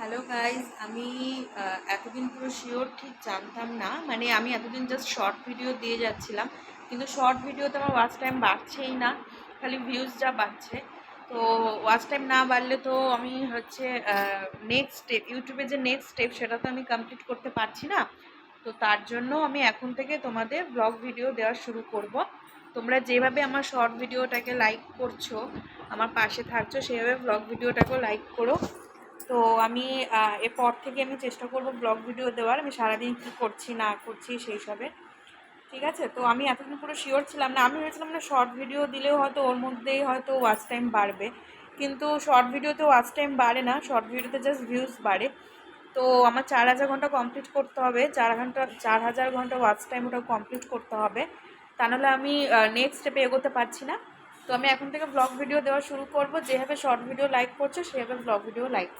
Hello guys, আমি এতদিন পুরো শিওর ঠিক জানতাম না। মানে আমি এতদিন জাস্ট শর্ট ভিডিও দিয়ে যাচ্ছিলাম, কিন্তু শর্ট ভিডিওতে আমার ওয়াচ টাইম বাড়ছেই না, খালি ভিউজ যা বাড়ছে। তো ওয়াচ টাইম না বাড়লে তো আমি হচ্ছে নেক্সট স্টেপ, ইউটিউবে যে নেক্সট স্টেপ সেটা তো আমি কমপ্লিট করতে পারছি না। তো তার জন্য আমি এখন থেকে তোমাদের ব্লগ ভিডিও দেওয়া শুরু করব। তোমরা যেভাবে আমার শর্ট ভিডিওটাকে লাইক করছো, আমার পাশে থাকছো, সেভাবে ব্লগ ভিডিওটাকেও লাইক করো। তো আমি এরপর থেকে আমি চেষ্টা করব ব্লগ ভিডিও দেওয়ার। আমি সারাদিন কী করছি না করছি সেই সবে, ঠিক আছে? তো আমি এতদিন পুরো শিওর ছিলাম না, আমি ভেবেছিলাম না শর্ট ভিডিও দিলেও হয়তো ওর মধ্যেই হয়তো ওয়াচ টাইম বাড়বে, কিন্তু শর্ট ভিডিওতে ওয়াচ টাইম বাড়ে না, শর্ট ভিডিওতে জাস্ট ভিউজ বাড়ে। তো আমার 4,000 ঘন্টা কমপ্লিট করতে হবে, 4,000 ঘন্টা ওয়াচ টাইম ওটা কমপ্লিট করতে হবে, তা নাহলে আমি নেক্সট স্টেপে এগোতে পারছি না। তো আমি এখন থেকে ব্লগ ভিডিও দেওয়া শুরু করব, যেভাবে শর্ট ভিডিও লাইক করছো সেভাবে ব্লগ ভিডিও লাইক